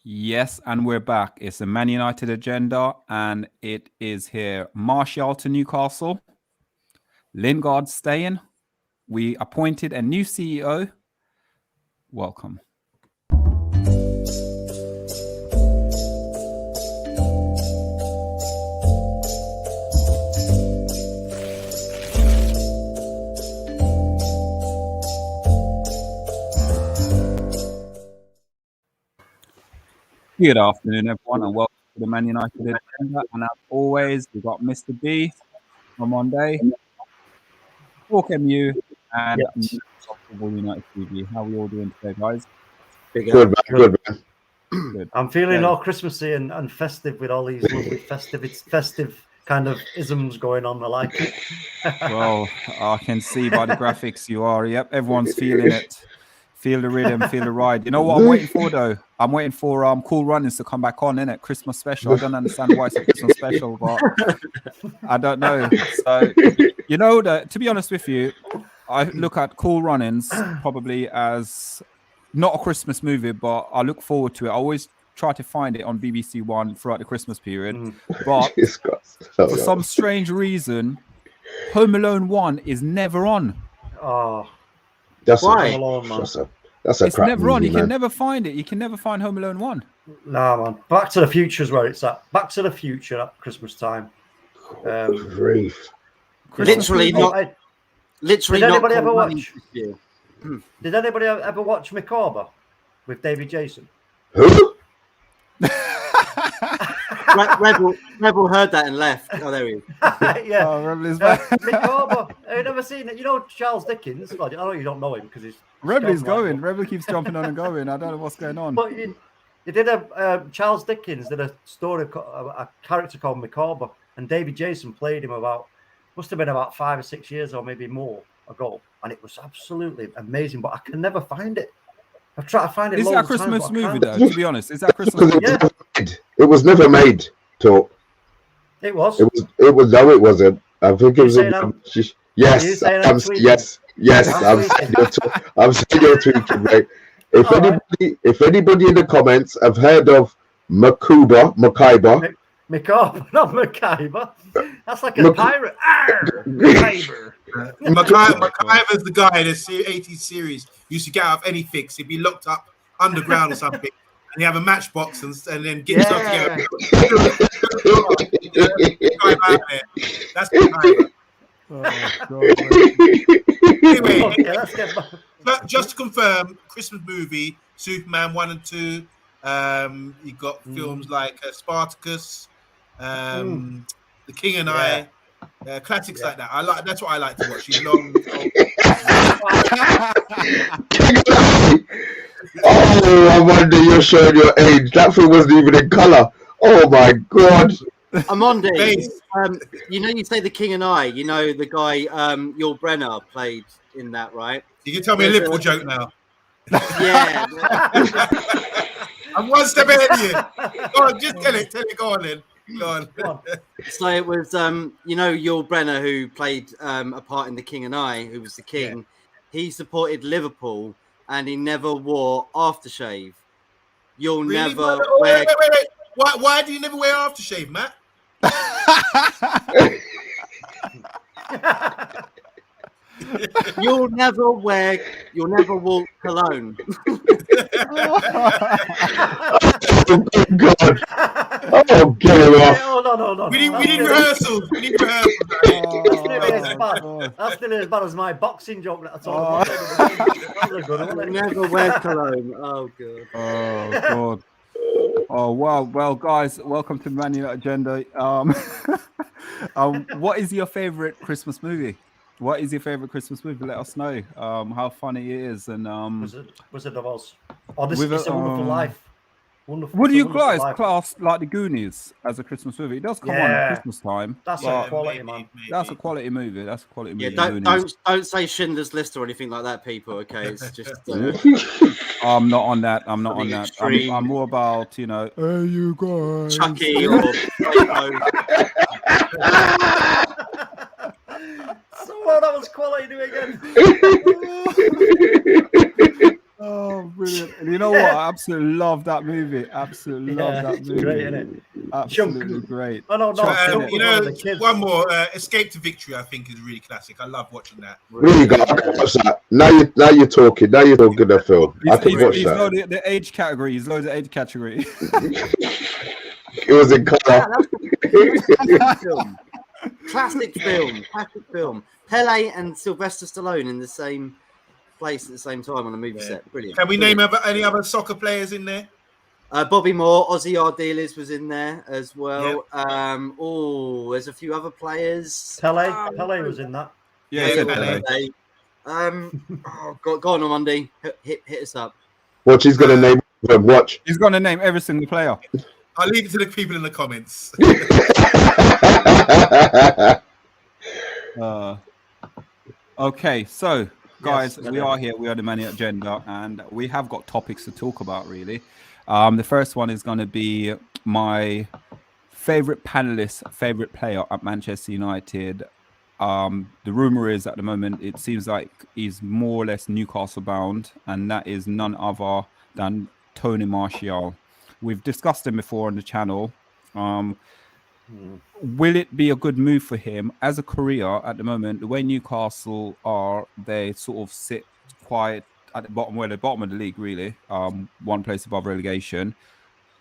Yes, and we're back. It's the Man United agenda, and it is here. Martial to Newcastle. Lingard staying. We appointed a new CEO. Welcome. Good afternoon, everyone, and welcome to the Man United agenda. And as always, we've got Mr. B, OMONDI, TALKMU, and Football United TV. How are we all doing today, guys? Good, man. Good. I'm feeling all Christmassy and festive with all these lovely festive kind of isms going on. I like it. Well, I can see by the graphics you are. Yep, everyone's feeling it. Feel the rhythm, feel the ride. You know what I'm waiting for, though? I'm waiting for Cool Runnings to come back on, innit? Christmas special. I don't understand why it's a Christmas special, but I don't know. So, you know, to be honest with you, I look at Cool Runnings probably as not a Christmas movie, but I look forward to it. I always try to find it on BBC One throughout the Christmas period. But for some strange reason, Home Alone 1 is never on. Oh. That's why? That's a it's crap never movie, on. You man. can never find it. You can never find Home Alone 1. Nah, man. Back to the Future is where it's at. Back to the Future at Christmas time. Grief. Literally not. Literally did not. Anybody ever watch? Did anybody ever watch Macabre with David Jason? Who? Rebel heard that and left. Oh, there he is. Yeah. Oh, Rebel is back. Macabre. Have you never seen it? You know Charles Dickens? Well, I know you don't know him because he's Rebel is going. Rebel keeps jumping on and going. I don't know what's going on. But you did Charles Dickens did a story, a character called Macabre, and David Jason played him must have been about 5 or 6 years or maybe more ago, and it was absolutely amazing. But I can never find it. I've tried to find it. Is that a Christmas movie, though? To be honest, is that Christmas? Yeah. It was never made. Talk. It was. It was. No, it wasn't. I think it was. Yes. I'm saying you're tweaking, mate. If anybody in the comments have heard of Macabre, not Macabre. That's like a pirate. Macabre. MacGyver's the guy in the 80s series used to get out of any fix. He'd be locked up underground or something, and he have a matchbox and then get himself together. That's MacGyver. Anyway, but just to confirm, Christmas movie, Superman 1 and 2. You got films like Spartacus, The King and I. Classics like that. That's what I like to watch. She's long. Oh, I wonder you're showing your age. That film wasn't even in color. Oh my god. OMONDI, you know, you say The King and I. You know the guy Yul Brynner played in that, right? You can tell me a Liverpool joke now. Yeah. I'm one step ahead of you. Go on, just tell it. Go on then. Go on. So it was, you know, Yul Brynner, who played a part in The King and I, who was the king. Yeah. He supported Liverpool, and he never wore aftershave. You'll really? never wear. Wait. Why do you never wear aftershave, Matt? You'll never walk cologne. Oh God! Oh, get it off! No. We need rehearsals. That's still as bad as my boxing joke. That's all. Never wear cologne. Oh God. Oh God. Oh wow. Well, guys, welcome to Man United Agenda. What is your favorite Christmas movie? What is your favorite Christmas movie? Let us know how funny it is. And Wizard of Oz. Oh, this is a Wonderful Life. Would you guys class like The Goonies as a Christmas movie? It does come on at Christmas time. That's a quality, man. That's a quality movie. That's a quality movie. Yeah, don't say Schindler's List or anything like that, people. Okay, it's just. I'm not on that. I'm more about, you know. Hey, you guys. Chucky or. So that was quality doing again. Oh, brilliant. And you know what? I absolutely love that movie. Absolutely love that it's movie. great, isn't it? Absolutely great. Oh, no, Chuck, Chunk innit? was one of the kids. one more, Escape to Victory, I think is really classic. I love watching that. Really good. I can watch that. Now you're talking. Now you're talking the film. I can watch He's that. loaded the age category. He's loaded the age category. It was in colour. Classic film. Pele and Sylvester Stallone in the same place at the same time on a movie set. Brilliant. Can we name any other soccer players in there? Bobby Moore, Ozzy Ardiles was in there as well. Yep. There's a few other players. Pele was in that. Yeah, Pele. Go on, OMONDI. Hit us up. Watch, he's going to name them. Watch. He's going to name every single player. I'll leave it to the people in the comments. Okay, so guys, Yes, we are here. We are the Money Agenda, and we have got topics to talk about. Really, the first one is going to be my favorite panelist, favorite player at Manchester United. The rumor is at the moment it seems like he's more or less Newcastle bound, and that is none other than Tony Martial. We've discussed him before on the channel. Will it be a good move for him as a career at the moment? The way Newcastle are, they sort of sit quiet at the bottom, the bottom of the league, really, one place above relegation.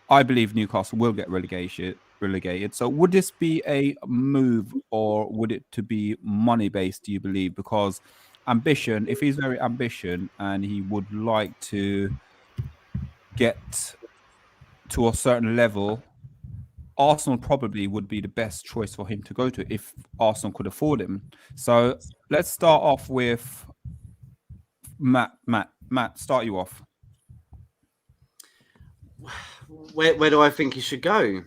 I believe Newcastle will get relegated. So would this be a move, or would it to be money-based, do you believe? Because ambition, if he's very ambitious and he would like to get to a certain level, Arsenal probably would be the best choice for him to go to if Arsenal could afford him. So let's start off with Matt. Matt, start you off. Where do I think he should go?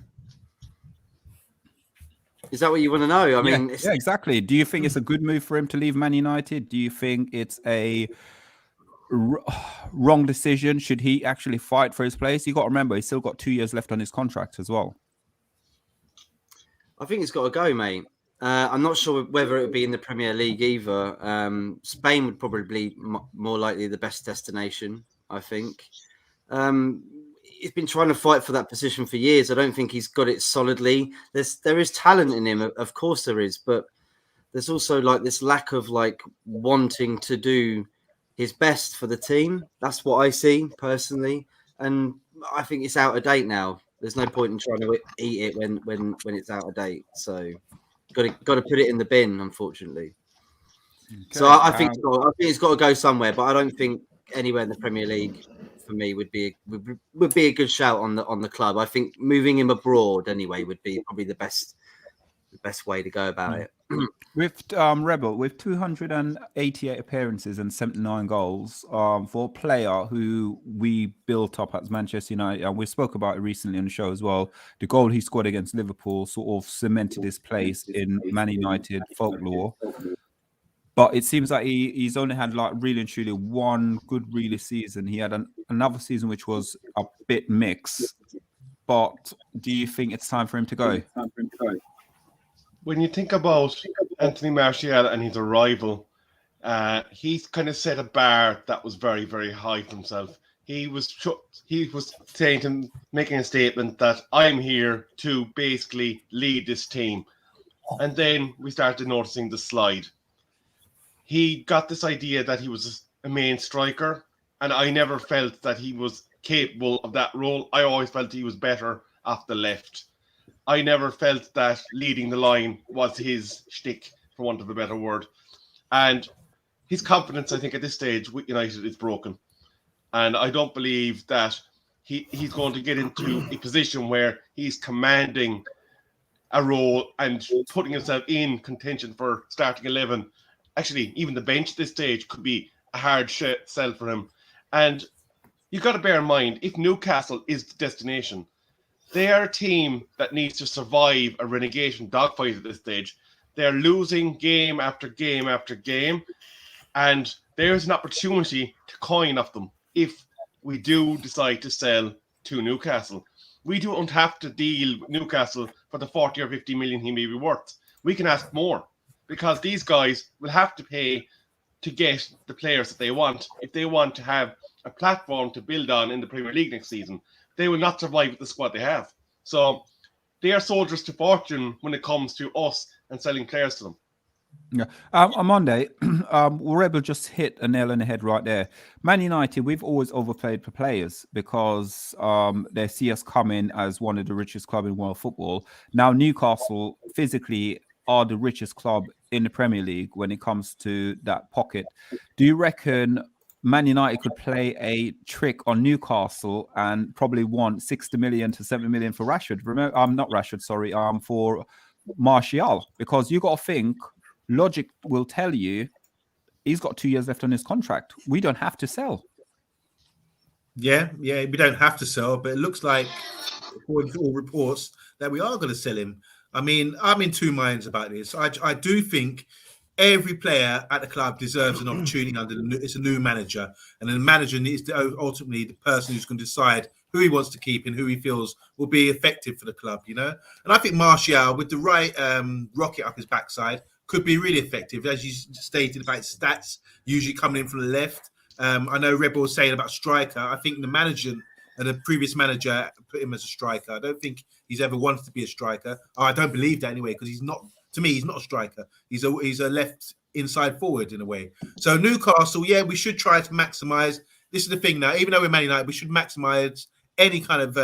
Is that what you want to know? I mean, yeah, exactly. Do you think it's a good move for him to leave Man United? Do you think it's a wrong decision? Should he actually fight for his place? You got to remember, he's still got 2 years left on his contract as well. I think it's got to go, mate. I'm not sure whether it would be in the Premier League either. Spain would probably be more likely the best destination, I think. He's been trying to fight for that position for years. I don't think he's got it solidly. There is talent in him, of course there is, but there's also like this lack of like wanting to do his best for the team. That's what I see personally, and I think it's out of date now. There's no point in trying to eat it when it's out of date. So, got to put it in the bin, unfortunately. Okay. So I think it's got to go somewhere, but I don't think anywhere in the Premier League for me would be a good shout on the club. I think moving him abroad anyway would be probably the best way to go about it. With Rebel, with 288 appearances and 79 goals, for a player who we built up at Manchester United, and we spoke about it recently on the show as well, the goal he scored against Liverpool sort of cemented his place in Man United folklore. But it seems like he's only had like really and truly one good really season. He had another season which was a bit mixed. But do you think it's time for him to go? When you think about Anthony Martial and his arrival, he's kind of set a bar that was very, very high for himself. He was saying making a statement that I'm here to basically lead this team. And then we started noticing the slide. He got this idea that he was a main striker, and I never felt that he was capable of that role. I always felt he was better off the left. I never felt that leading the line was his shtick, for want of a better word. And his confidence, I think, at this stage with United is broken. And I don't believe that he's going to get into a position where he's commanding a role and putting himself in contention for starting 11. Actually, even the bench at this stage could be a hard sell for him. And you've got to bear in mind, if Newcastle is the destination, they are a team that needs to survive a relegation dogfight at this stage. They're losing game after game after game, and there's an opportunity to coin off them if we do decide to sell to Newcastle. We don't have to deal with Newcastle for the 40 or 50 million he may be worth. We can ask more, because these guys will have to pay to get the players that they want if they want to have a platform to build on in the Premier League next season. They will not survive with the squad they have. So they are soldiers to fortune when it comes to us and selling players to them. Yeah. On Monday, Rebel just hit a nail on the head right there. Man United, we've always overplayed for players because they see us coming as one of the richest clubs in world football. Now Newcastle physically are the richest club in the Premier League when it comes to that pocket. Do you reckon Man United could play a trick on Newcastle and probably want 60 million to 70 million for Rashford? Remember, not Rashford, sorry, for Martial, because you got to think logic will tell you he's got 2 years left on his contract. We don't have to sell. Yeah, we don't have to sell, but it looks like, according to all reports, that we are going to sell him. I mean, I'm in two minds about this. I do think every player at the club deserves an opportunity it's a new manager, and the manager needs to ultimately the person who's going to decide who he wants to keep and who he feels will be effective for the club, you know. And I think Martial, with the right rocket up his backside, could be really effective, as you stated about his stats, usually coming in from the left. I know Rebel was saying about striker. I think the manager and the previous manager put him as a striker. I don't think he's ever wanted to be a striker. I don't believe that anyway, because he's not. To me, he's not a striker. He's a left inside forward in a way. So Newcastle, yeah, we should try to maximise. This is the thing now. Even though we're Man United, we should maximise any kind of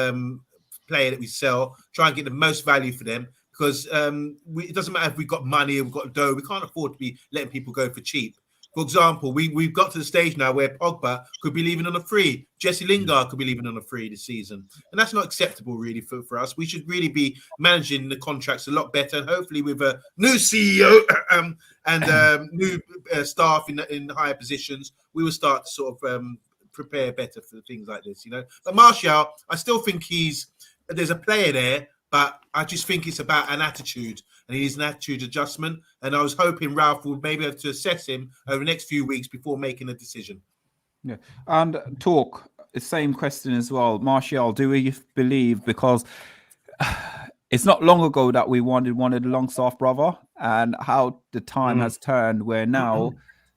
player that we sell. Try and get the most value for them, because it doesn't matter if we've got money or we've got dough. We can't afford to be letting people go for cheap. For example, we've got to the stage now where Pogba could be leaving on a free. Jesse Lingard could be leaving on a free this season. And that's not acceptable, really, for us. We should really be managing the contracts a lot better. And hopefully with a new CEO and new staff in higher positions, we will start to sort of prepare better for things like this, you know. But Martial, I still think there's a player there, but I just think it's about an attitude, and he needs an attitude adjustment. And I was hoping Ralph would maybe have to assess him over the next few weeks before making a decision. Yeah, and talk the same question as well, Martial. Do we believe, because it's not long ago that we wanted the Longstaff brother, and how the time has turned where now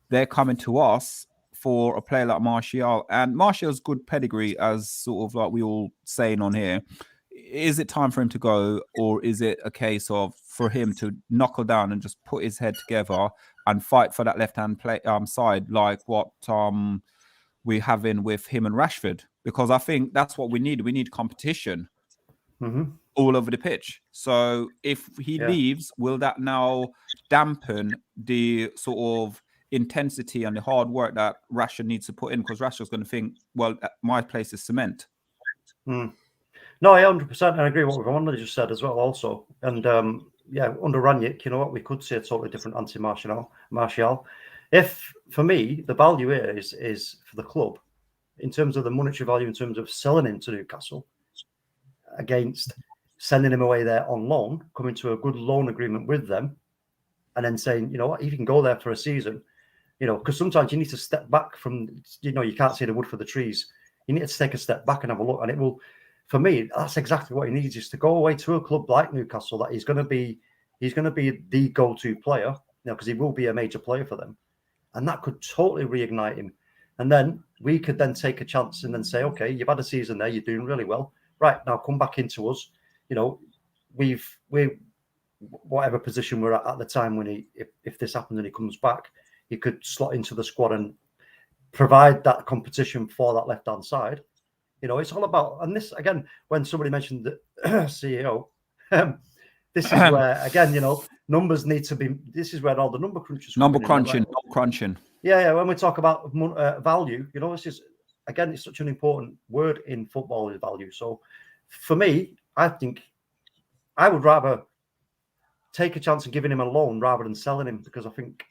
they're coming to us for a player like Martial, and Martial's good pedigree, as sort of like we all saying on here. Is it time for him to go, or is it a case of for him to knuckle down and just put his head together and fight for that left-hand side, like what we're having with him and Rashford? Because I think that's what we need. We need competition all over the pitch. So if he leaves, will that now dampen the sort of intensity and the hard work that Rashford needs to put in? Because Rashford's going to think, well, my place is cement. No, I 100%. I agree with what OMONDI just said as well also. And under Ranić, you know what, we could see a totally different Martial. If, for me, the value here is for the club, in terms of the monetary value, in terms of selling him to Newcastle, against sending him away there on loan, coming to a good loan agreement with them, and then saying, you know what, if you can go there for a season, you know, because sometimes you need to step back from, you know, you can't see the wood for the trees. You need to take a step back and have a look, and it will. For me, that's exactly what he needs, is to go away to a club like Newcastle that he's going to be the go-to player, you know, because he will be a major player for them, and that could totally reignite him. And then we could then take a chance and then say, okay, you've had a season there, you're doing really well, right? Now come back into us. You know, we're whatever position we're at the time when if this happens and he comes back, he could slot into the squad and provide that competition for that left-hand side. You know, it's all about, and this, again, when somebody mentioned the CEO, this is where, again, you know, numbers need to be, this is where all the number crunchers crunching. Yeah, when we talk about value, you know, this is, again, it's such an important word in football, is value. So for me, I think I would rather take a chance of giving him a loan rather than selling him, because I think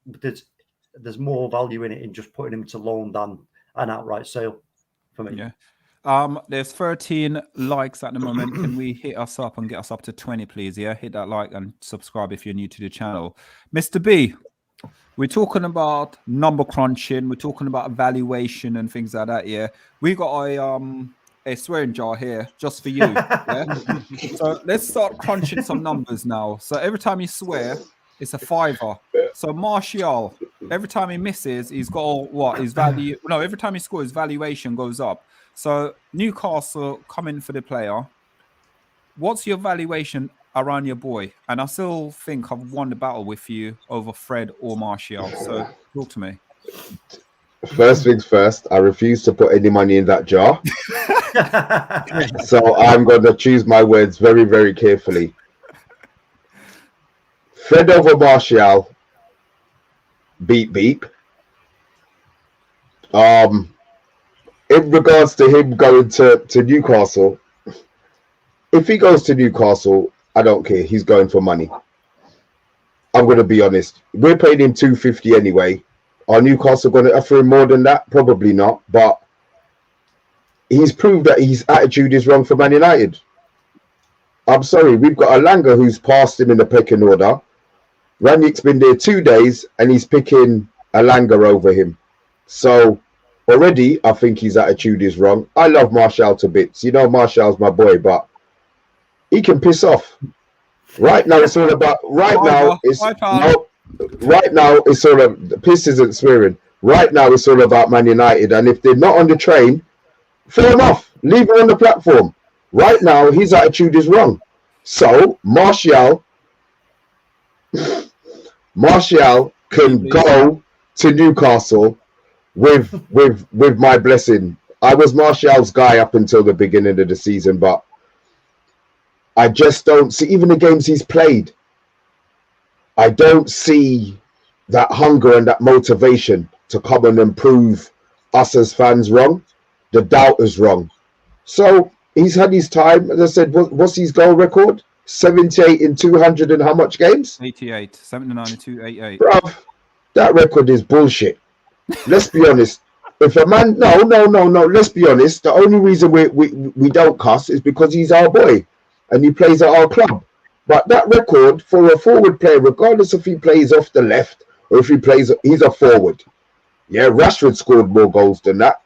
there's more value in it in just putting him to loan than an outright sale. For me. Yeah. There's 13 likes at the moment. Can we hit us up and get us up to 20, please? Yeah, hit that like and subscribe if you're new to the channel. Mr. B, we're talking about number crunching. We're talking about evaluation and things like that. Yeah, we got a swearing jar here just for you. Yeah? So let's start crunching some numbers now. So every time you swear, It's a fiver. So Martial, every time he misses, he's got what his value. No, every time he scores, his valuation goes up. So Newcastle coming for the player. What's your valuation around your boy? And I still think I've won the battle with you over Fred or Martial. So talk to me. First things first, I refuse to put any money in that jar. So I'm going to choose my words very, very carefully. Fred over Martial. Beep, beep. In regards to him going to Newcastle, if he goes to Newcastle, I don't care. He's going for money. I'm going to be honest. We're paying him 250 anyway. Are Newcastle going to offer him more than that? Probably not. But he's proved that his attitude is wrong for Man United. I'm sorry. We've got a Langer who's passed him in the pecking order. Ranick's been there 2 days and he's picking a Langer over him. So already I think his attitude is wrong. I love Martial to bits. You know Martial's my boy, but he can piss off. Right now it's all about right now it's all of piss isn't swearing. Right now it's all about Man United, and if they're not on the train, fair enough. Leave him on the platform. Right now his attitude is wrong. So Martial can go to Newcastle with my blessing. I was Martial's guy up until the beginning of the season, but I just don't see, even the games he's played, I don't see that hunger and that motivation to come and improve us as fans wrong, the doubters wrong. So he's had his time. As I said, what's his goal record? 78 in 200 and how much games? 88, 79 and 288. Bruv, that record is bullshit. Let's be honest. If a man, no. Let's be honest. The only reason we don't cuss is because he's our boy and he plays at our club. But that record for a forward player, regardless if he plays off the left or if he plays, he's a forward. Yeah, Rashford scored more goals than that,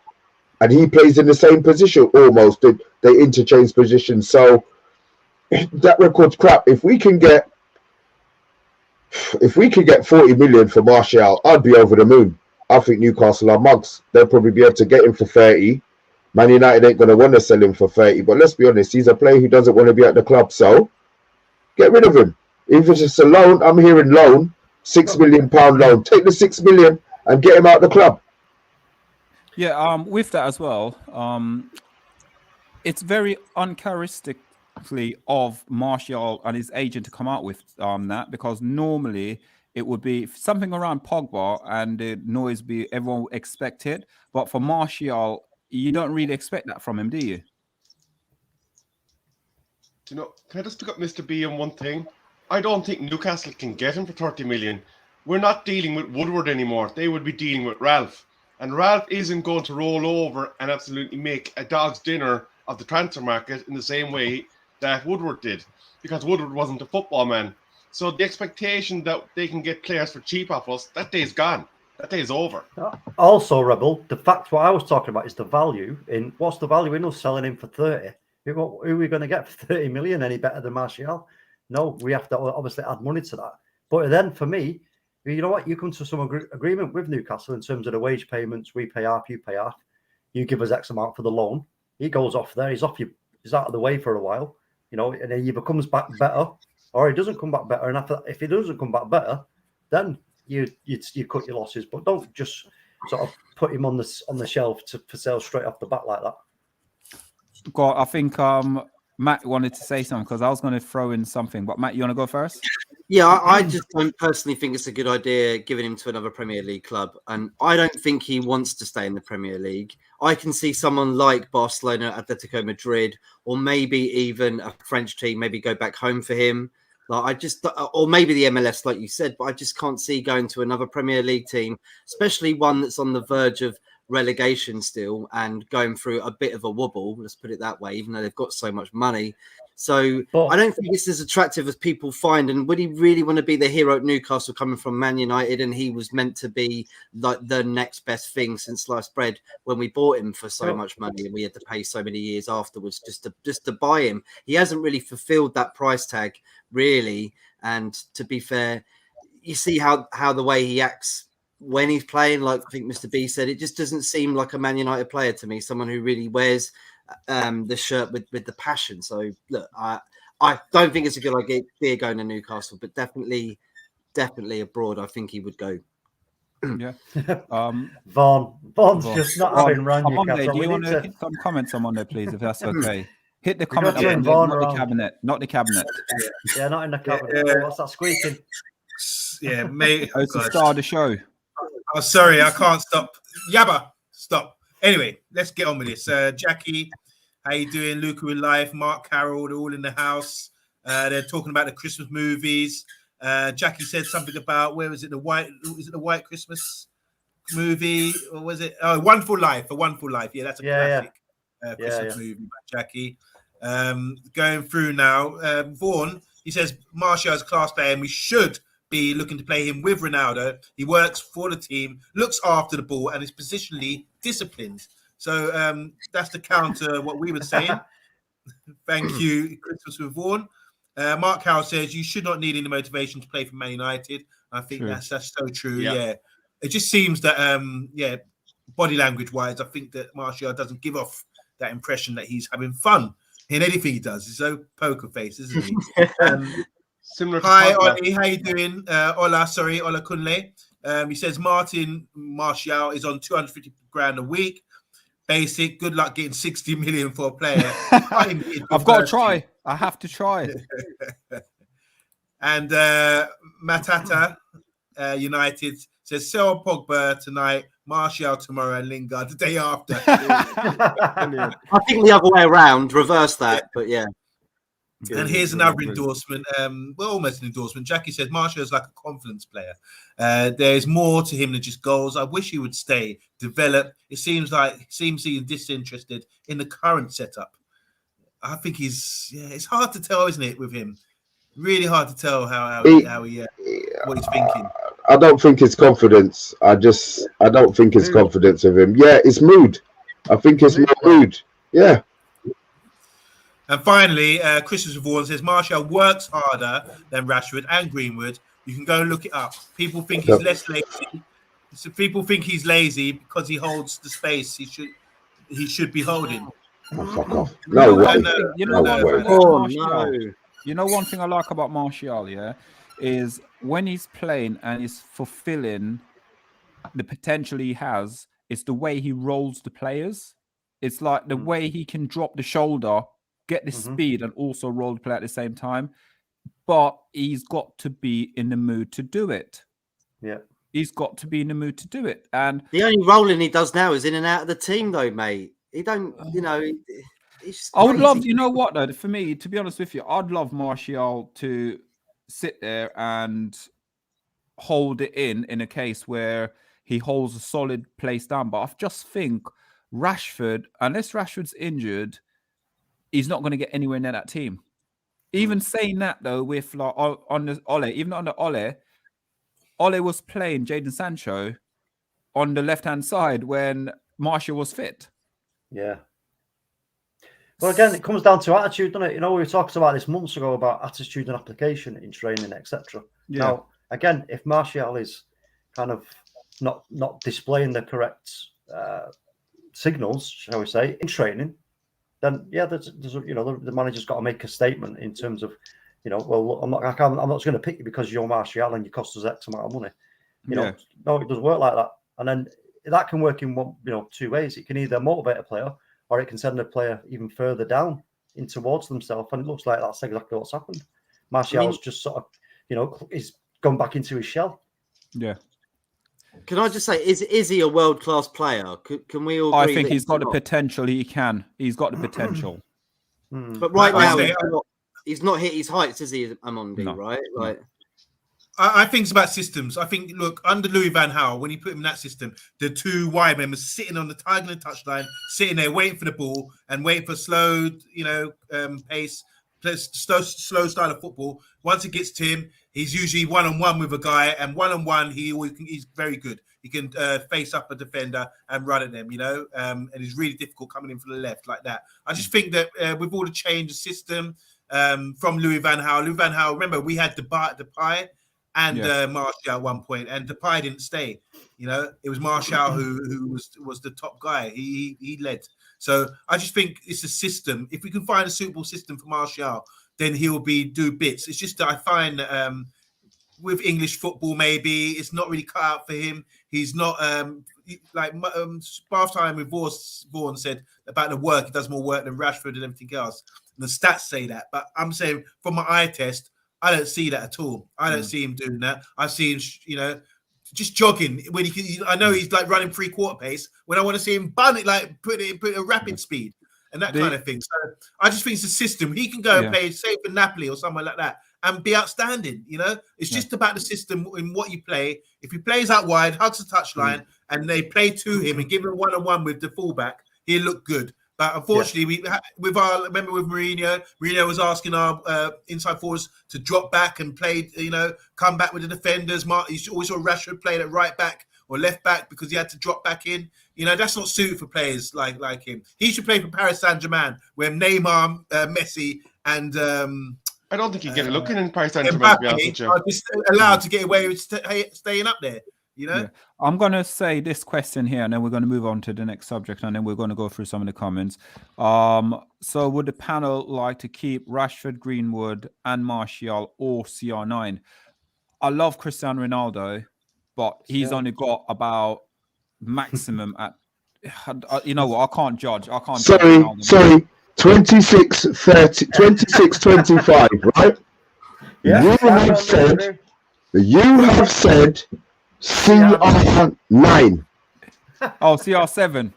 and he plays in the same position almost. They interchange positions. So that record's crap. If we can get 40 million for Martial, I'd be over the moon. I think Newcastle are mugs. They'll probably be able to get him for 30. Man United ain't going to want to sell him for 30. But let's be honest, he's a player who doesn't want to be at the club. So get rid of him. If it's just a loan, I'm hearing loan, £6 million loan. Take the 6 million and get him out of the club. Yeah, with that as well, it's very uncharacteristically of Martial and his agent to come out with that, because normally it would be something around Pogba and the noise be everyone would expect it. But for Martial, you don't really expect that from him, do you? You know, can I just pick up Mr. B on one thing? I don't think Newcastle can get him for 30 million. We're not dealing with Woodward anymore. They would be dealing with Ralph. And Ralph isn't going to roll over and absolutely make a dog's dinner of the transfer market in the same way that Woodward did, because Woodward wasn't a football man. So the expectation that they can get players for cheap off us, that day's gone. That day's over. Also, Rebel, the fact what I was talking about is the value in, what's the value in us selling him for 30? Who are we going to get for 30 million any better than Martial? No, we have to obviously add money to that. But then for me, you know what? You come to some agreement with Newcastle in terms of the wage payments. We pay half, you pay half. You give us X amount for the loan. He goes off there. He's off you. He's out of the way for a while, you know, and he either comes back better or he doesn't come back better. And after, if he doesn't come back better, then you cut your losses. But don't just sort of put him on the shelf for sale straight off the bat like that. God, I think Matt wanted to say something because I was going to throw in something. But Matt, you want to go first? Yeah, I just don't personally think it's a good idea giving him to another Premier League club. And I don't think he wants to stay in the Premier League. I can see someone like Barcelona, Atletico Madrid, or maybe even a French team maybe go back home for him. Like or maybe the MLS, like you said, but I just can't see going to another Premier League team, especially one that's on the verge of relegation still and going through a bit of a wobble, let's put it that way, even though they've got so much money. So I don't think it's as attractive as people find. And would he really want to be the hero at Newcastle coming from Man United? And he was meant to be like the next best thing since sliced bread when we bought him for so much money and we had to pay so many years afterwards just to buy him. He hasn't really fulfilled that price tag, really. And to be fair, you see how the way he acts when he's playing, like I think Mr. B said, it just doesn't seem like a Man United player to me, someone who really wears the shirt with the passion. So look, I don't think it's a good idea going to Newcastle, but definitely abroad, I think he would go. Yeah. Vaughn's just not having run. Monday, do you want to hit some comments on Monday, please, if that's okay? Hit the comment button, not the cabinet, not the cabinet. Yeah, not in the cabinet. What's that squeaking? Yeah, mate. Oh, it's the star of the show. Oh, sorry, I can't stop. Yabba, stop. Anyway, let's get on with this. Jackie, how you doing? Luca in life, Mark Carroll, they're all in the house. They're talking about the Christmas movies. Jackie said something about the White Christmas movie, or was it? Oh, Wonderful Life, A Wonderful Life. Yeah, that's a classic Christmas movie by Jackie. Going through now, Vaughan, he says Martial is a class player and we should be looking to play him with Ronaldo. He works for the team, looks after the ball, and is positionally disciplined. So that's the counter what we were saying. Thank you, Christmas with Vaughan. Mark Howell says you should not need any motivation to play for Man United. I think that's so true. Yeah. It just seems that body language wise, I think that Martial doesn't give off that impression that he's having fun in anything he does. He's so poker face, isn't he? Similar. Hi, Ollie. How you doing? Ola Kunle. He says Martial is on 250 grand a week. Basic. Good luck getting 60 million for a player. I've got to try. I have to try. And Matata United says sell Pogba tonight, Martial tomorrow, and Lingard the day after. I think the other way around, reverse that, but yeah. And here's another endorsement. Well, almost an endorsement. Jackie says Martial is like a confidence player. There's more to him than just goals. I wish he would stay, develop. It seems he's disinterested in the current setup. I think it's hard to tell, isn't it, with him? Really hard to tell what he's thinking. I don't think it's confidence. I don't think it's confidence of him. Yeah, it's mood. I think it's more mood. Yeah. And finally, Christopher Vaughan says Martial works harder than Rashford and Greenwood. You can go and look it up. People think he's less lazy. So people think he's lazy because he holds the space he should be holding. Oh, fuck off. No way. You know one thing I like about Martial, is when he's playing and he's fulfilling the potential he has, it's the way he rolls the players. It's like the way he can drop the shoulder, get the speed, and also roll the play at the same time. But he's got to be in the mood to do it. Yeah. He's got to be in the mood to do it. And the only rolling he does now is in and out of the team, though, mate. He don't, I would love, you know what, though, for me, to be honest with you, I'd love Martial to sit there and hold it in a case where he holds a solid place down. But I just think Rashford, unless Rashford's injured, he's not going to get anywhere near that team. Even saying that, though, with like on the Ole was playing Jadon Sancho on the left-hand side when Martial was fit. Yeah. Well, again, it comes down to attitude, doesn't it? You know, we talked about this months ago about attitude and application in training, etc. Yeah. Now, again, if Martial is kind of not displaying the correct signals, shall we say, in training, then there's the manager's got to make a statement in terms of, well, I'm not going to pick you because you're Martial and you cost us X amount of money. No, it doesn't work like that. And then that can work in two ways. It can either motivate a player, or it can send a player even further down in towards themselves. And it looks like that's exactly what's happened. Martial's just sort of, he's gone back into his shell. Yeah. Can I just say, is he a world-class player? Can we all agree? I think he's got the potential. He's got the potential. But right now, he's not hit his heights, is he, Amondi, right? Like, I think it's about systems. I think, look, under Louis van Gaal, when he put him in that system, the two wide men were sitting on the Tiger and touchline, sitting there waiting for the ball and waiting for slow, pace, slow style of football. Once it gets to him, he's usually one-on-one with a guy, and one-on-one, he's very good. He can face up a defender and run at them, and it's really difficult coming in from the left like that. I just think that with all the change of system from Louis van Gaal, remember, we had Depay and Martial at one point, and Depay didn't stay. You know, it was Martial who was the top guy. He led. So I just think it's a system. If we can find a suitable system for Martial, then he'll do bits. It's just that I find that with English football, maybe it's not really cut out for him. He's not like bath time with Vaughan said about the work. He does more work than Rashford and everything else. And the stats say that, but I'm saying from my eye test, I don't see that at all. I don't see him doing that. I see him, you know, just jogging when he can. I know he's like running 3/4 pace. When I want to see him bun it, like put it a rapid speed and that kind of thing. So I just think it's a system. He can go and play, say for Napoli or somewhere like that, and be outstanding. You know, it's just about the system in what you play. If he plays out wide, hugs the touchline, and they play to him and give him 1-on-1 with the fullback, he'll look good. But unfortunately, remember with Mourinho was asking our inside forwards to drop back and play, you know, come back with the defenders. You always saw Rashford play at right back or left back because he had to drop back in. You know, that's not suited for players like him. He should play for Paris Saint-Germain, where Neymar, Messi, and I don't think he'd get a look in Paris Saint-Germain, to be honest with you. Are just allowed to get away with staying up there. You know? I'm going to say this question here, and then we're going to move on to the next subject, and then we're going to go through some of the comments. So would the panel like to keep Rashford, Greenwood, and Martial or CR9? I love Cristiano Ronaldo, but he's only got about maximum at... You know what? I can't judge. I can't judge. Sorry. 26-25, right? Yeah. You have said CR9. Oh, CR7.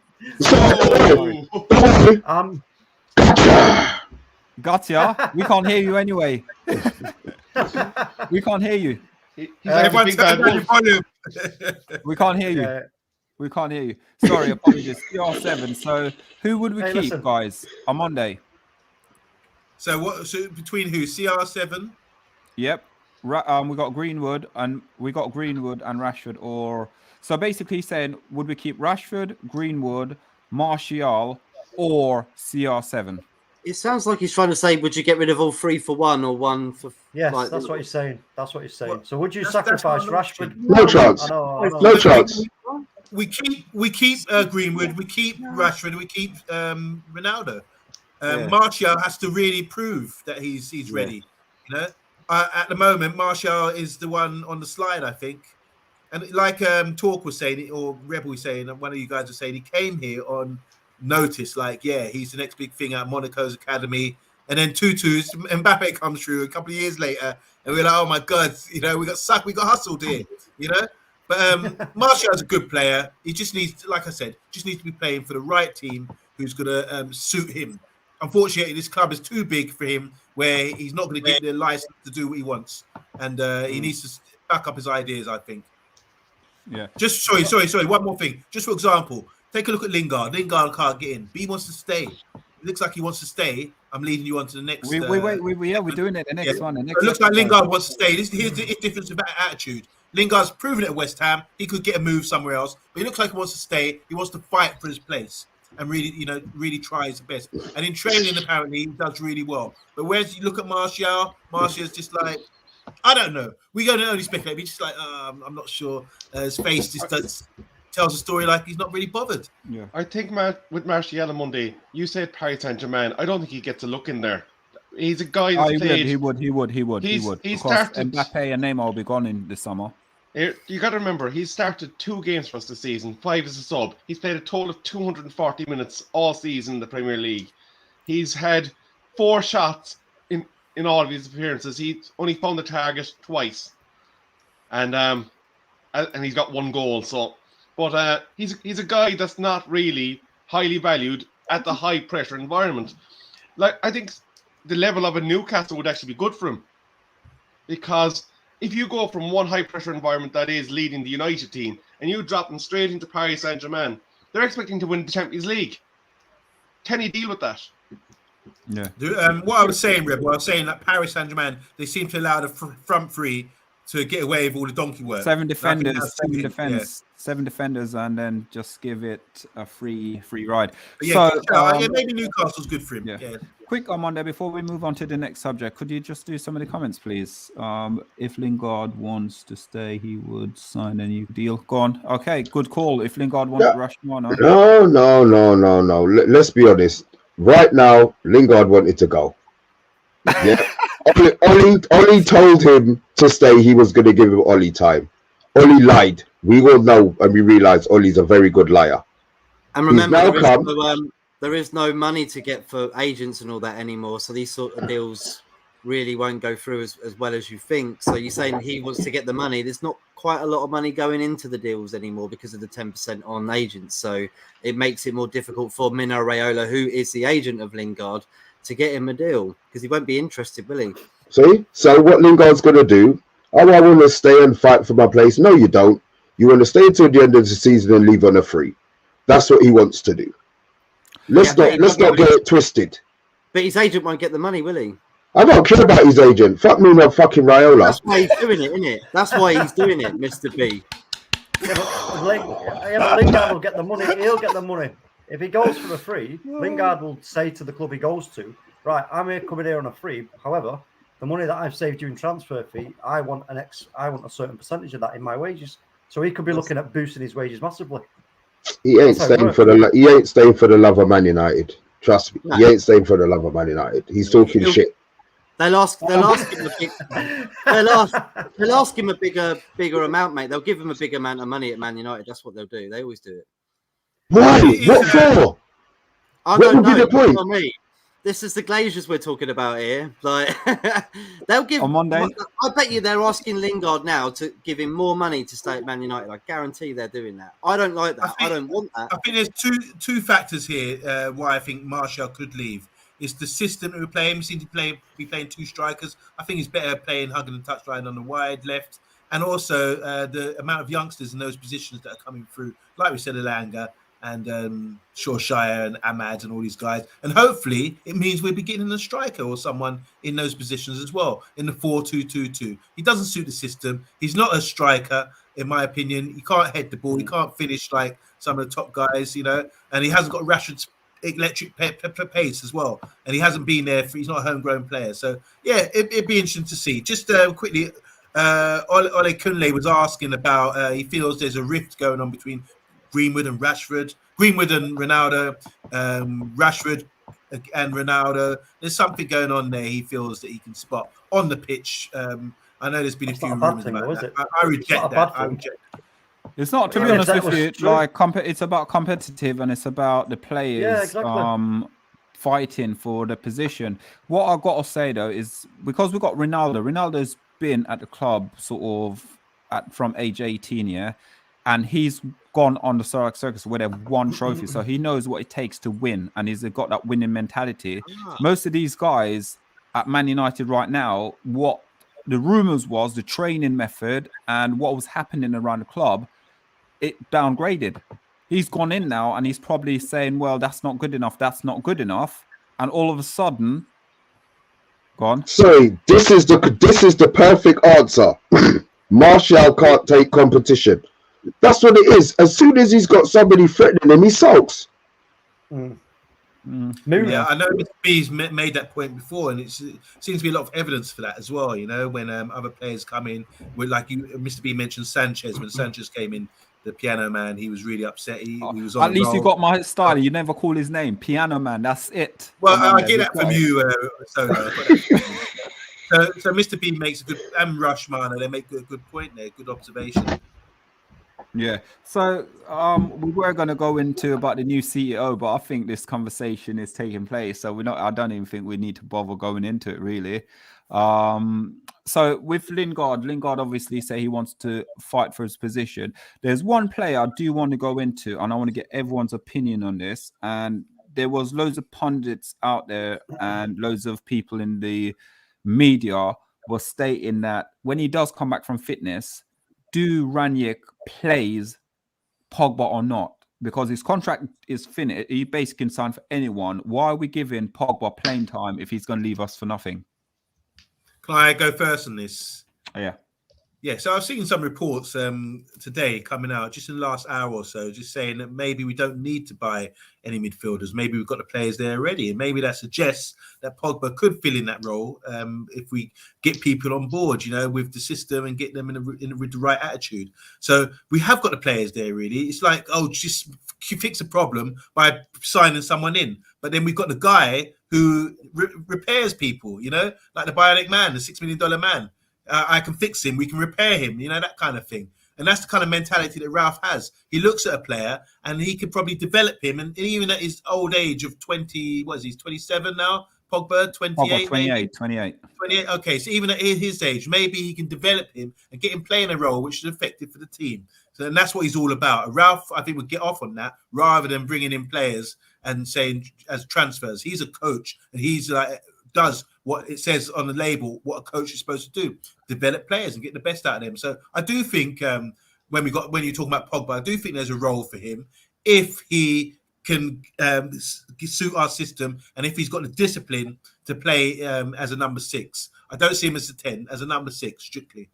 Gotcha. We can't hear you anyway. We can't hear you. Everyone's volume. We can't hear you. We can't hear you. Sorry, apologies. CR7. So who would we keep, guys, on Monday? So between who? CR7? Yep. We got Greenwood and Rashford, or so basically saying, would we keep Rashford, Greenwood, Martial, or CR7? It sounds like he's trying to say, would you get rid of all 3 for 1 or 1 for? Yes, like, that's what he's saying. That's what he's saying. So would you sacrifice Rashford? No chance. No chance. We keep Greenwood, we keep Rashford, we keep Ronaldo. Martial has to really prove that he's ready. You know, at the moment, Martial is the one on the slide, I think. And like Talk was saying, or Rebel was saying, one of you guys was saying, he came here on notice, like, he's the next big thing at Monaco's academy. And then Mbappe comes through a couple of years later, and we're like, oh my God, you know, we got hustled here, you know. But Martial's a good player. He just needs, like I said, to be playing for the right team who's going to suit him. Unfortunately, this club is too big for him, where he's not going to get the license to do what he wants, and he needs to back up his ideas, I think. Yeah. Just sorry. One more thing. Just for example, take a look at Lingard. Lingard can't get in, but he wants to stay. It looks like he wants to stay. I'm leading you on to the next. We're doing it. The next one. The next it looks like Lingard wants to stay. Here's the difference about attitude. Lingard's proven it at West Ham. He could get a move somewhere else, but he looks like he wants to stay. He wants to fight for his place and really try his best. And in training, apparently, he does really well. But whereas you look at Martial's just like, I don't know. We going to only speculate. He's just like, I'm not sure. His face just tells a story like he's not really bothered. Yeah. I think with Martial on Monday, you said Paris Saint-Germain. I don't think he gets a look in there. He's a guy that's played. He would. He started. Mbappe and Neymar will be gone in this summer. You got to remember, he's started 2 games for us this season, 5 as a sub. He's played a total of 240 minutes all season in the Premier League. He's had 4 shots in all of his appearances. He's only found the target twice, and he's got 1 goal. So, but he's a guy that's not really highly valued at the high pressure environment. Like, I think the level of a Newcastle would actually be good for him, because if you go from one high pressure environment that is leading the United team and you drop them straight into Paris Saint-Germain, they're expecting to win the Champions League. Can he deal with that? Yeah. What I was saying, Reb, that Paris Saint-Germain, they seem to allow the front three to get away with all the donkey work. 7 defenders, that's 7 suited, defense, 7 defenders, and then just give it a free ride. But yeah, So maybe Newcastle's good for him. Yeah. Quick, Armando, before we move on to the next subject, could you just do some of the comments, please? If Lingard wants to stay, he would sign a new deal. Go on. Okay, good call. If Lingard wants to rush on. No. Let's be honest. Right now, Lingard wanted to go. Yeah. Ollie told him to stay. He was going to give him Ollie time. Ollie lied. We all know and we realize Ollie's a very good liar. And remember, there is no money to get for agents and all that anymore. So these sort of deals really won't go through as well as you think. So you're saying he wants to get the money. There's not quite a lot of money going into the deals anymore because of the 10% on agents. So it makes it more difficult for Mino Raiola, who is the agent of Lingard, to get him a deal because he won't be interested, will he? See? So what Lingard's going to do, I want to stay and fight for my place. No, you don't. You want to stay until the end of the season and leave on a free. That's what he wants to do. Let's not get it twisted. But his agent won't get the money, will he? I don't care about his agent. Fuck me, no fucking Raiola. That's why he's doing it, isn't it? That's why he's doing it, Mr. B. Lingard will get the money. He'll get the money. If he goes for a free, Lingard will say to the club he goes to, right, I'm here coming here on a free. However, the money that I've saved during transfer fee, I want a certain percentage of that in my wages. So he could be looking at boosting his wages massively. He ain't staying for the love of Man United. Trust me, he ain't staying for the love of Man United. He's talking shit. They'll ask him a bigger amount, mate. They'll give him a big amount of money at Man United. That's what they'll do. They always do it. Why? What for? I what don't would be know. the point? Me. This is the Glazers we're talking about here. Like they'll give on Monday. I bet you they're asking Lingard now to give him more money to stay at Man United. I guarantee they're doing that. I don't like that. I don't want that. I think there's two factors here why I think Martial could leave. It's the system that we're playing. We seem to be playing 2 strikers. I think it's better playing hugging and touchline on the wide left, and also the amount of youngsters in those positions that are coming through. Like we said, Elanga and SHAH and Ahmad and all these guys. And hopefully it means we're beginning a striker or someone in those positions as well, in the 4-2-2-2. He doesn't suit the system. He's not a striker, in my opinion. He can't head the ball. He can't finish like some of the top guys, you know, and he hasn't got Rashford's electric pace as well. And he hasn't been there. He's not a homegrown player. So, yeah, it'd be interesting to see. Just quickly, Ole Kunle was asking about, he feels there's a rift going on between Greenwood and Ronaldo, Rashford and Ronaldo. There's something going on there. He feels that he can spot on the pitch. I know there's been a few rumors about that. I reject that. It's not, to be honest with you, like it's about competitive and it's about the players fighting for the position. What I got to say though is because we got Ronaldo. Ronaldo's been at the club sort of from age 18, yeah, and he's gone on the circus where they've won trophies, so he knows what it takes to win, and he's got that winning mentality. Most of these guys at Man United right now, what the rumors was, the training method and what was happening around the club, it downgraded. He's gone in now and he's probably saying, well, that's not good enough, that's not good enough, and all of a sudden gone. Sorry, this is the perfect answer. Martial can't take competition. That's what it is. As soon as he's got somebody threatening him, he sulks. Yeah, I know Mr. B's made that point before, and it seems to be a lot of evidence for that as well. You know, when other players come in, with like Mr. B mentioned Sanchez. When Sanchez came in, the piano man, he was really upset. He was on at least you got my style. You never call his name, piano man. That's it. Well, I get that from you, Solo. So Mr. B makes a good, and Rushman, they make a good point there. Good observation. Yeah, so we were going to go into about the new CEO, but I think this conversation is taking place, so I don't even think we need to bother going into it really. So with Lingard obviously say he wants to fight for his position. There's one player I do want to go into, and I want to get everyone's opinion on this. And there was loads of pundits out there and loads of people in the media were stating that when he does come back from fitness, do Ranić plays Pogba or not? Because his contract is finished. He basically can sign for anyone. Why are we giving Pogba playing time if he's going to leave us for nothing? Can I go first on this? Yeah. Yeah, so I've seen some reports today coming out just in the last hour or so, just saying that maybe we don't need to buy any midfielders. Maybe we've got the players there already, and maybe that suggests that Pogba could fill in that role if we get people on board, with the system and get them with the right attitude. So we have got the players there. Really, it's like just fix a problem by signing someone in, but then we've got the guy who repairs people, like the Bionic Man, the $6 million man. I can fix him, we can repair him, that kind of thing. And that's the kind of mentality that Ralph has. He looks at a player and he could probably develop him. And even at his old age of 20, what is he, 27 now? Pogba, 28? Pogba, 28. Okay, so even at his age, maybe he can develop him and get him playing a role which is effective for the team. So and that's what he's all about. Ralph, I think, would get off on that rather than bringing in players and saying as transfers. He's a coach and he's does what it says on the label, what a coach is supposed to do, develop players and get the best out of them. So I do think when you're talking about Pogba, I do think there's a role for him if he can suit our system and if he's got the discipline to play as a number 6. I don't see him as a 10, as a number 6 strictly.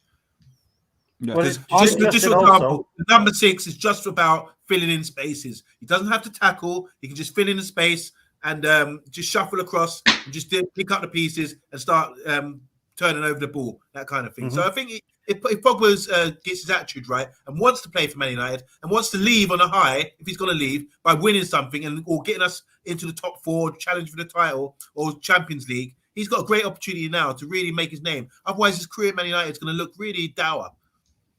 Yeah. Well, Just for example, the number 6 is just about filling in spaces. He doesn't have to tackle. He can just fill in the space and just shuffle across and just pick up the pieces and start turning over the ball, that kind of thing. So I think if Pogba gets his attitude right and wants to play for Man United and wants to leave on a high, if he's going to leave, by winning something or getting us into the top 4, challenge for the title or Champions League, he's got a great opportunity now to really make his name. Otherwise, his career at Man United is going to look really dour.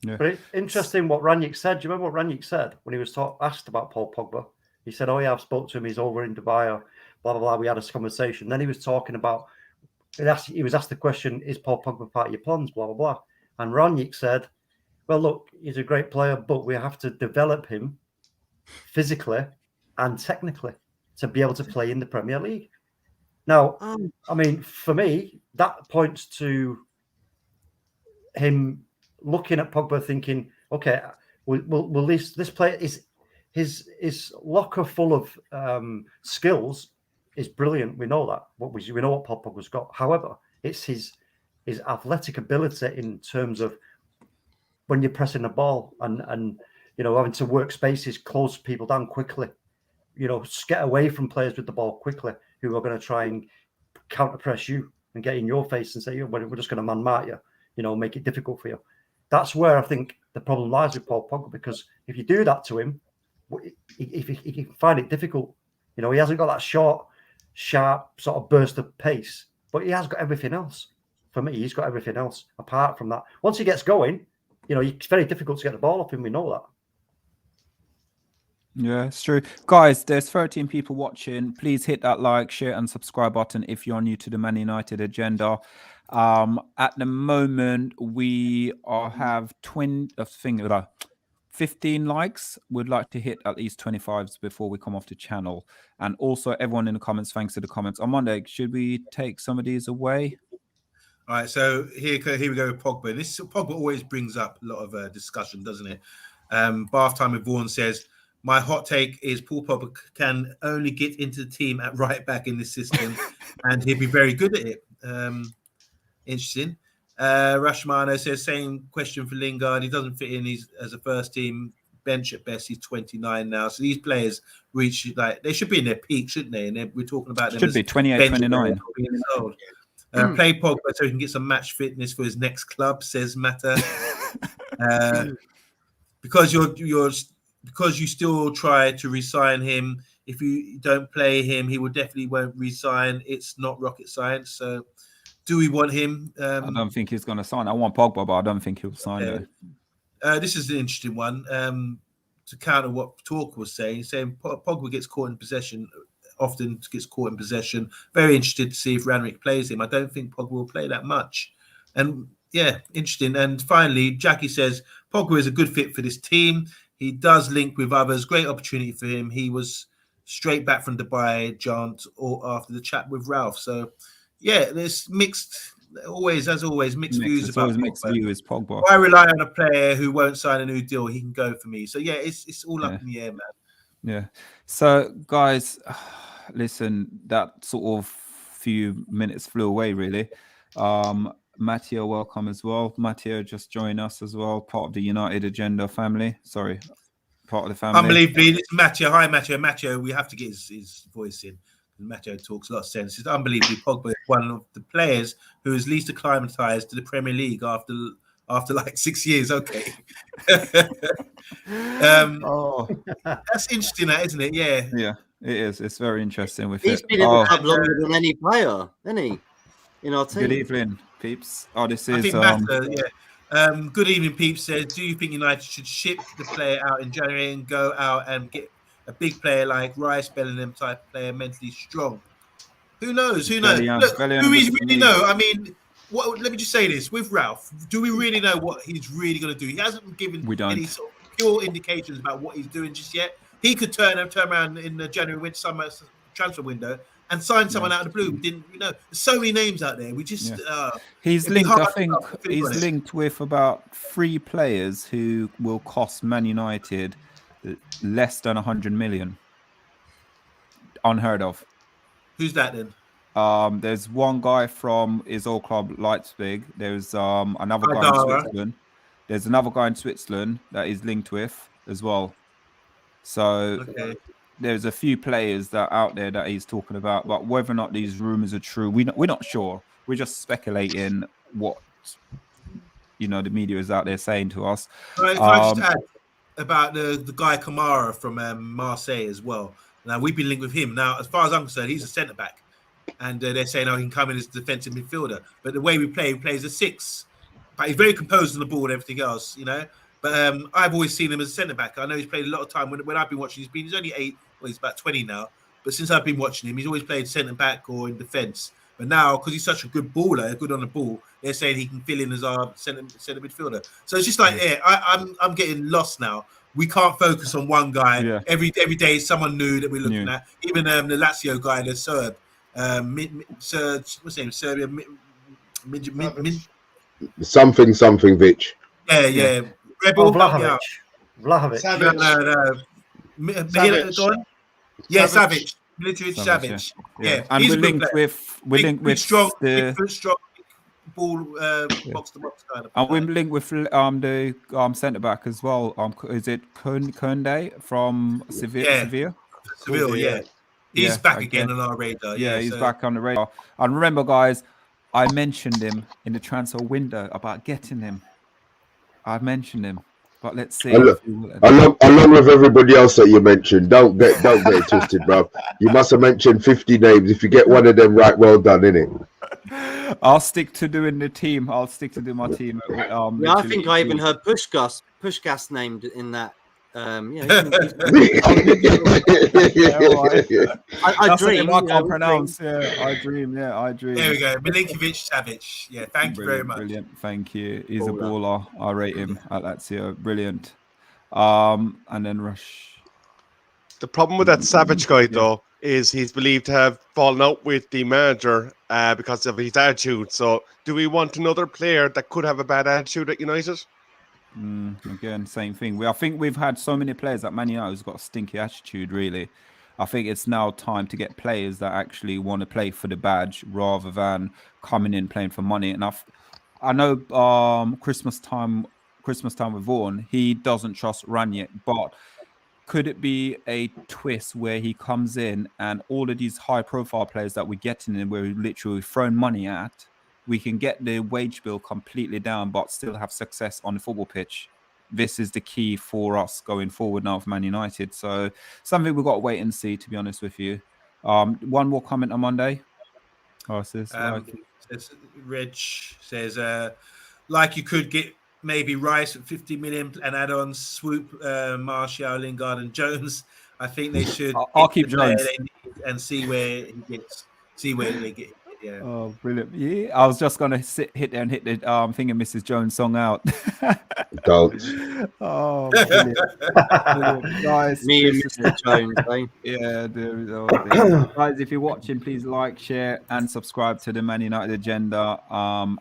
Yeah. But it's interesting what Ranić said. Do you remember what Ranić said when he was asked about Paul Pogba? He said, "Oh yeah, I've spoke to him. He's over in Dubai." Or blah blah blah. We had a conversation. Then he was talking about. He was asked the question, "Is Paul Pogba part of your plans?" Blah blah blah. And Ranić said, "Well, look, he's a great player, but we have to develop him physically and technically to be able to play in the Premier League." Now, I mean, for me, that points to him looking at Pogba, thinking, "Okay, will this player is." His locker full of skills is brilliant. We know that. We know what Paul Pogba's got. However, it's his athletic ability in terms of when you're pressing the ball and having to work spaces, close people down quickly, get away from players with the ball quickly who are going to try and counter press you and get in your face and say, we're just going to man mark you, make it difficult for you. That's where I think the problem lies with Paul Pogba, because if you do that to him, he can find it difficult. He hasn't got that short, sharp sort of burst of pace, but he has got everything else. For me, he's got everything else apart from that. Once he gets going, it's very difficult to get the ball off him. We know that. Yeah, it's true. Guys, there's 13 people watching. Please hit that like, share, and subscribe button if you're new to the Man United agenda. At the moment, we have 15 likes. We'd like to hit at least 25s before we come off the channel. And also, everyone in the comments, thanks to the comments. On Monday, should we take some of these away? All right, so here we go with Pogba. Pogba always brings up a lot of discussion, doesn't it? Bath Time with Vaughan says, my hot take is Paul Pogba can only get into the team at right back in this system, and he'll be very good at it. Interesting. Rashmano says, same question for Lingard. He doesn't fit in as a first team bench at best. He's 29 now. So these players reach, they should be in their peak, shouldn't they? And we're talking about them. Should be 28, 29. Play Pogba so he can get some match fitness for his next club, says Mata. Because you still try to re-sign him. If you don't play him, he will definitely won't re-sign. It's not rocket science. So do we want him? I don't think he's going to sign. I want Pogba, but I don't think he'll sign. This is an interesting one. To counter what Talk was saying Pogba gets caught in possession, often gets caught in possession. Very interested to see if Ranić plays him. I don't think Pogba will play that much. And yeah, interesting. And finally, Jackie says, Pogba is a good fit for this team. He does link with others. Great opportunity for him. He was straight back from Dubai, Jant, or after the chat with Ralph. So, yeah, there's mixed, mixed views about mixed views, Pogba. I rely on a player who won't sign a new deal. He can go for me. So, yeah, it's all up in the air, man. Yeah. So, guys, listen, that sort of few minutes flew away, really. Matteo, welcome as well. Matteo just joined us as well, part of the United Agenda family. Sorry, part of the family. Unbelievably, it's Matteo. Hi, Matteo. Matteo, we have to get his voice in. Matteo talks a lot of sense. It's unbelievably Pogba is one of the players who is least acclimatized to the Premier League after like 6 years. Okay. That's interesting, that, isn't it? Yeah. Yeah, it is. It's very interesting with He's it. been in the club longer than any player, isn't he? In our team. Good evening, peeps. This I is think Matter, yeah. Good evening, peeps. Says, do you think United should ship the player out in January and go out and get a big player like Rice, Bellingham type player, mentally strong? Who knows? Who knows? Look, do we really know? I mean, let me just say this with Ralph. Do we really know what he's really going to do? He hasn't given any sort of pure indications about what he's doing just yet. He could turn around in the January summer transfer window and sign someone out of the blue. We didn't, there's so many names out there. We just he's linked. I think he's linked with about 3 players who will cost Man United less than 100 million. Unheard of. Who's that then? There's one guy from his old club Leipzig. There's another guy in Switzerland. There's another guy in Switzerland that he's linked with as well. So there's a few players that are out there that he's talking about, but whether or not these rumors are true, we're not sure. We're just speculating what the media is out there saying to us. Can I just add about the guy Kamara from Marseille as well? Now we've been linked with him. Now, as far as I'm concerned, he's a centre back, and they're saying, he can come in as a defensive midfielder. But the way we play, he plays a 6. But he's very composed on the ball and everything else, But I've always seen him as a centre back. I know he's played a lot of time when I've been watching. He's only 8. Well, he's about 20 now. But since I've been watching him, he's always played centre back or in defence. But now, because he's such a good baller, good on the ball, they're saying he can fill in as our centre midfielder. So it's just like, I'm getting lost now. We can't focus on one guy. Yeah. Every day is someone new that we're looking at. Even the Lazio guy, the Serb, what's his name? Serbia, something Vic. Yeah. Rebel, Vlahovic. No. Yeah, Savic. Military Savic. Yeah. And we're linked with strong ball, box to box kind of. And we're linked with the centre back as well. Is it Koundé from Sevilla? Seville, yeah. He's back again on our radar. Yeah, he's back on the radar. And remember, guys, I mentioned him in the transfer window about getting him. I mentioned him, but let's see. Along with everybody else that you mentioned, don't get it twisted, bro. You must have mentioned 50 names. If you get one of them right, well done, innit? I'll stick to doing the team. I'll stick to doing my team. I think I even heard Pushkas named in that. I dream. I can't pronounce. I dream. I dream. There we go. Milinkovic Savic. Yeah, thank you very much. Brilliant. Thank you. He's a baller. I rate him at Lazio. Brilliant. And then Rush. The problem with that Savic guy, though, is he's believed to have fallen out with the manager because of his attitude. So, do we want another player that could have a bad attitude at United? Again, same thing. I think we've had so many players at Man United who's got a stinky attitude, really. I think it's now time to get players that actually want to play for the badge rather than coming in playing for money. And I know Christmas time with Vaughan, he doesn't trust Ranić, but could it be a twist where he comes in and all of these high profile players that we're getting in, where we're literally throwing money at, we can get the wage bill completely down, but still have success on the football pitch. This is the key for us going forward now for Man United. So something we've got to wait and see, to be honest with you. One more comment on Monday. Reg says, like you could get maybe Rice at 50 million and add-ons, swoop Martial, Lingard and Jones. I think they should. I'll keep Jones and see where he gets. See where they get. Yeah. Oh, brilliant! Yeah, I was just gonna hit there and hit the thing and Mrs. Jones song out. Don't. Oh, brilliant. Brilliant. Guys. Me and Mrs. Jones, eh? Yeah, guys. If you're watching, please like, share, and subscribe to the Man United Agenda.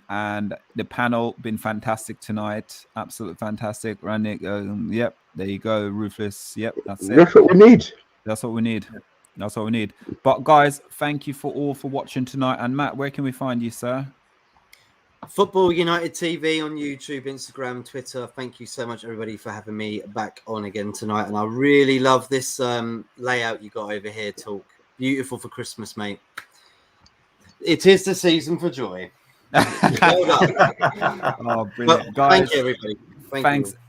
And the panel been fantastic tonight. Absolutely fantastic. Ranić, yep, there you go. Ruthless. Yep, that's it. That's what we need. That's what we need. That's all we need. But guys, thank you for watching tonight. And Matt, where can we find you, sir? Football United TV on YouTube, Instagram, Twitter. Thank you so much, everybody, for having me back on again tonight. And I really love this layout you got over here, Talk. Beautiful for Christmas, mate. It is the season for joy. Well done. Oh, brilliant. Guys, thank you, everybody.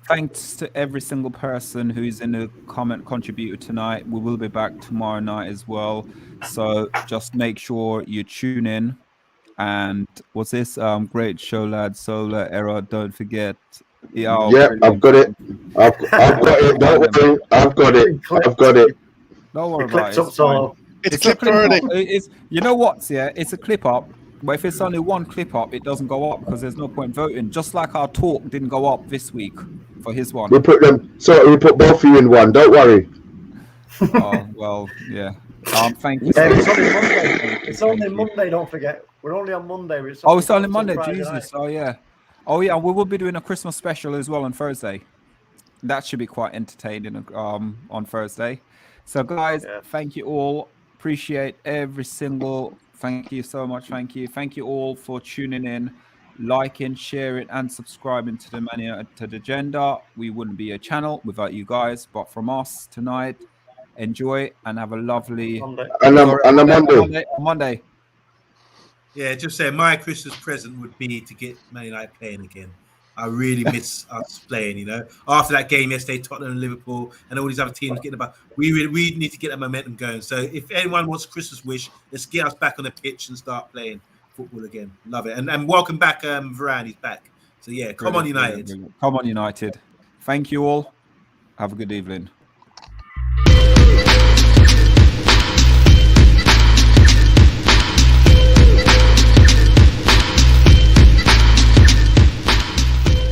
Thanks to every single person who's in the comment contributor tonight. We will be back tomorrow night as well. So just make sure you tune in. And what's this? Great show, lads. Solar Era. Don't forget. Yeah, I've got it. I've got it. Don't worry. I've got it. I've got it. Don't worry about it. It's clipped already. It's, you know what? Yeah, it's a clip up. But if it's only one clip up, it doesn't go up because there's no point voting. Just like our talk didn't go up this week for his one. We put both of you in one. Don't worry. Oh well, yeah. Thank you. Yeah, it's only Monday. It's only Monday. Don't forget. We're only on Monday. It's only Monday. Jesus. Oh yeah. Oh yeah. We will be doing a Christmas special as well on Thursday. That should be quite entertaining. On Thursday. So guys, thank you all. Appreciate every single. Thank you so much. Thank you all for tuning in, liking, sharing, and subscribing to the Man United Agenda. We wouldn't be a channel without you guys. But from us tonight, enjoy and have a lovely Monday. Yeah, just say my Christmas present would be to get Man United playing again. I really miss us playing, you know. After that game yesterday, Tottenham and Liverpool and all these other teams getting about, we need to get that momentum going. So if anyone wants a Christmas wish, let's get us back on the pitch and start playing football again. Love it. And welcome back, Varane, he's back. So yeah, come on United. Come on United. Thank you all. Have a good evening.